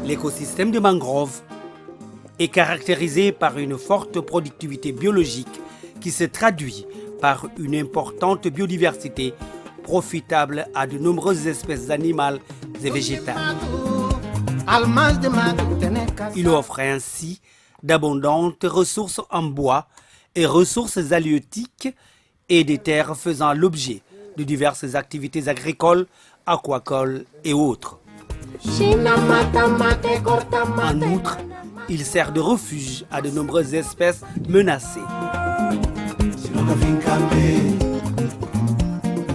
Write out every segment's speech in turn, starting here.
L'écosystème de mangrove est caractérisé par une forte productivité biologique qui se traduit par une importante biodiversité profitable à de nombreuses espèces animales et végétales. Il offre ainsi d'abondantes ressources en bois et ressources halieutiques et des terres faisant l'objet de diverses activités agricoles, aquacoles et autres. En outre, il sert de refuge à de nombreuses espèces menacées.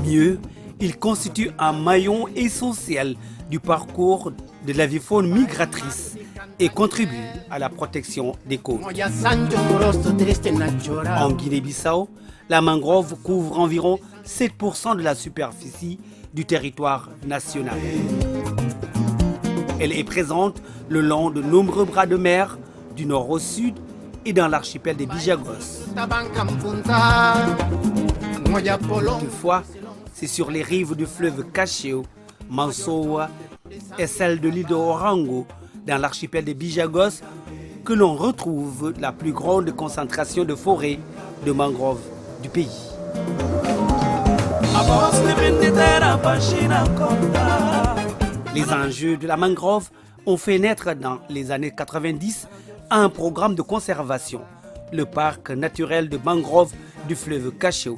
Mieux, il constitue un maillon essentiel du parcours de la faune migratrice et contribue à la protection des côtes. En Guinée-Bissau, la mangrove couvre environ 7% de la superficie du territoire national. Elle est présente le long de nombreux bras de mer, du nord au sud et dans l'archipel des Bijagos. Toutefois, c'est sur les rives du fleuve Cacheu, Mansoua et celle de l'île de Orango, dans l'archipel des Bijagos, que l'on retrouve la plus grande concentration de forêts de mangroves du pays. Les enjeux de la mangrove ont fait naître dans les années 90 un programme de conservation, le parc naturel de mangrove du fleuve Cacheu,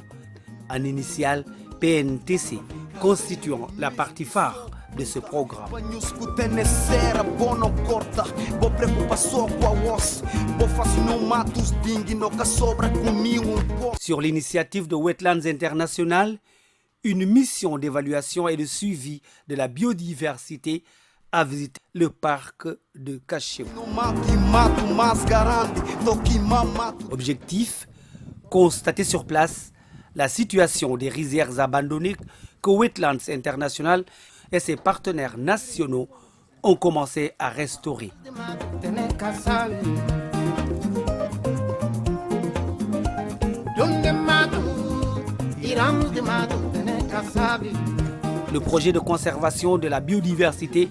en initiale PNTC, constituant la partie phare de ce programme. Sur l'initiative de Wetlands International, une mission d'évaluation et de suivi de la biodiversité a visité le parc de Cacheu. Objectif, constater sur place la situation des rizières abandonnées que Wetlands International et ses partenaires nationaux ont commencé à restaurer. Le projet de conservation de la biodiversité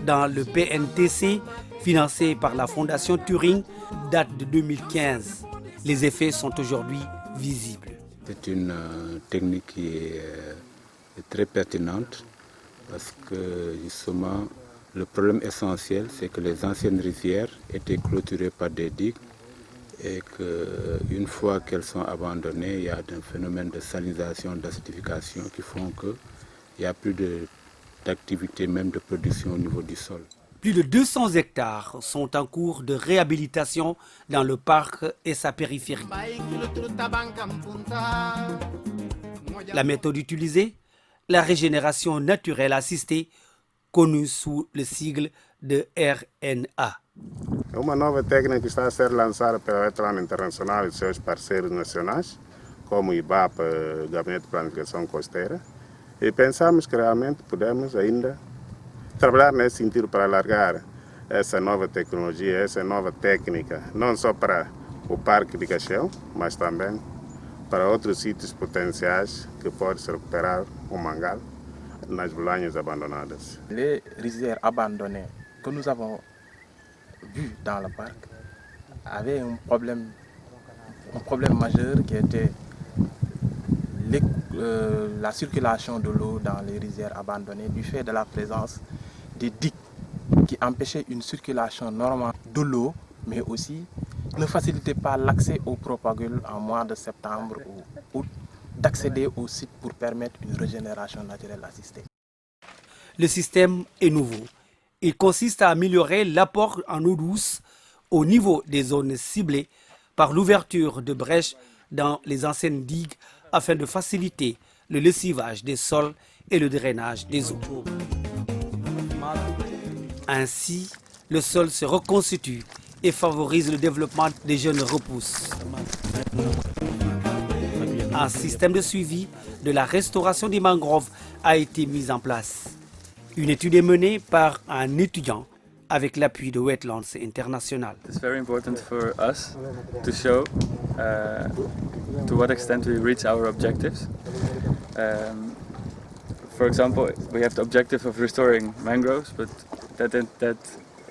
dans le PNTC, financé par la Fondation Turing, date de 2015. Les effets sont aujourd'hui visibles. C'est une technique qui est très pertinente parce que justement le problème essentiel c'est que les anciennes rizières étaient clôturées par des digues et qu'une fois qu'elles sont abandonnées, il y a un phénomène de salinisation, d'acidification qui font qu'il n'y a plus d'activité même de production au niveau du sol. Plus de 200 hectares sont en cours de réhabilitation dans le parc et sa périphérie. La méthode utilisée, la régénération naturelle assistée, connue sous le sigle de RNA. Uma nova técnica que está a ser lançada pela Wetlands Internacional e seus parceiros nacionais, como o IBAP, Gabinete de Planificação Costeira, e pensamos que realmente podemos ainda trabalhar nesse sentido para alargar essa nova tecnologia, essa nova técnica, não só para o Parque de Cacheu, mas também para outros sítios potenciais que pode se recuperar o mangal nas bolanhas abandonadas. Les rizières abandonnées que nous avons vues dans le parc avaient un problème majeur qui était la circulation de l'eau dans les rizières abandonnées du fait de la présence des digues qui empêchaient une circulation normale de l'eau, mais aussi ne facilitaient pas l'accès aux propagules en mois de septembre ou août, d'accéder au site pour permettre une régénération naturelle assistée. Le système est nouveau. Il consiste à améliorer l'apport en eau douce au niveau des zones ciblées par l'ouverture de brèches dans les anciennes digues afin de faciliter le lessivage des sols et le drainage des eaux. Ainsi, le sol se reconstitue et favorise le développement des jeunes repousses. Un système de suivi de la restauration des mangroves a été mis en place. Une étude est menée par un étudiant avec l'appui de Wetlands International. It's very important for us to show to what extent we reach our objectives. For example, we have the objective of restoring mangroves, but that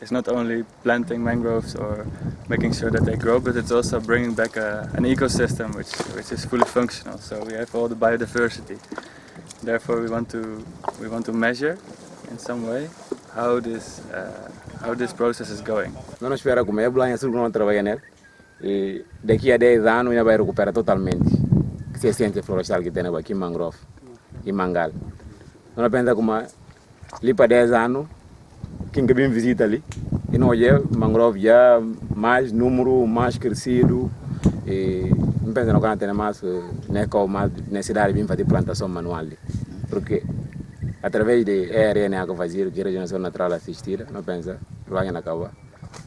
It's not only planting mangroves or making sure that they grow, but it's also bringing back an ecosystem which is fully functional. So we have all the biodiversity. Therefore, we want to measure in some way how this process is going. Nós esperamos que o Blanha Sul não trabalha nele e daqui a 10 anos já vai recuperar totalmente que se ciência florestal que tem aqui em mangrove e mangal. Nós pensamos como ali para 10 anos quem que vem visita ali e não é mangrove já mais número mais crescido e não pensamos que não tem mais mais necessidade de fazer plantação manual ali, porque através de RNA que fazer de regeneração natural assistida, não pensa vai na acabar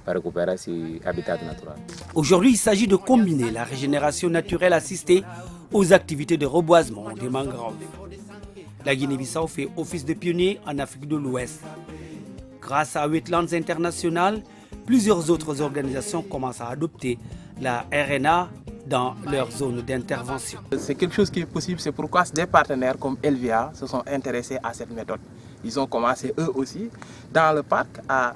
para récupérer ce habitat naturel. Aujourd'hui, il s'agit de combiner la régénération naturelle assistée aux activités de reboisement des mangroves. La Guinée-Bissau fait office de pionnier en Afrique de l'Ouest. Grâce à Wetlands International, plusieurs autres organisations commencent à adopter la RNA dans leur zone d'intervention. C'est quelque chose qui est possible, c'est pourquoi des partenaires comme Elvia se sont intéressés à cette méthode. Ils ont commencé eux aussi dans le parc à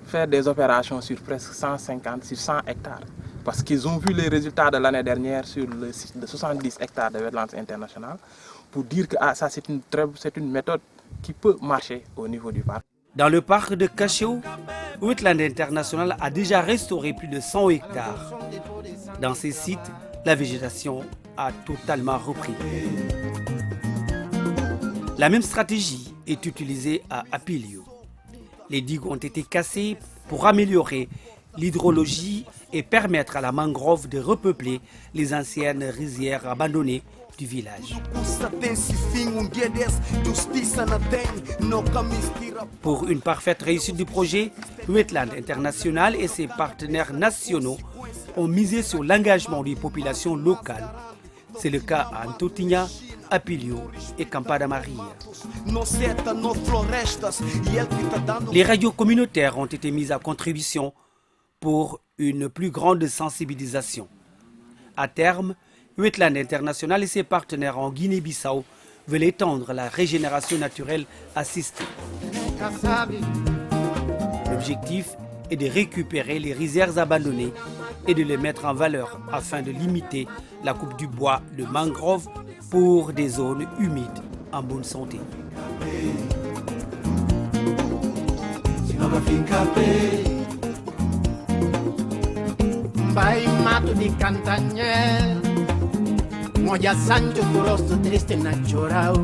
faire des opérations sur presque 150, sur 100 hectares. Parce qu'ils ont vu les résultats de l'année dernière sur le site de 70 hectares de Wetlands International pour dire que ça c'est une méthode qui peut marcher au niveau du parc. Dans le parc de Cacheu, Wetlands International a déjà restauré plus de 100 hectares. Dans ces sites, la végétation a totalement repris. La même stratégie est utilisée à Apilio. Les digues ont été cassées pour améliorer l'hydrologie et permettre à la mangrove de repeupler les anciennes rizières abandonnées du village. Pour une parfaite réussite du projet, Wetlands International et ses partenaires nationaux ont misé sur l'engagement des populations locales. C'est le cas à Antotinha, Apilio et Campada Maria. Les radios communautaires ont été mises à contribution pour une plus grande sensibilisation. À terme, Wetlands International et ses partenaires en Guinée-Bissau veulent étendre la régénération naturelle assistée. L'objectif est de récupérer les rizières abandonnées et de les mettre en valeur afin de limiter la coupe du bois de mangrove pour des zones humides en bonne santé. Vai mato di Cantagnel, Moya Sancho Corosto triste na chorao,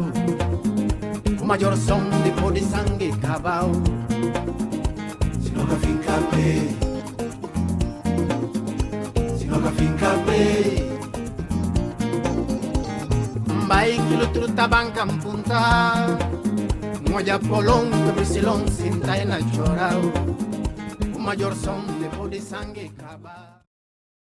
o maior som de pó de sangue cabao. Se nunca fica bem, se nunca fica bem. Vai que o truta banca punta, Moya polón que brisilón sinta na chorao, o maior som de pó de sangue cabao.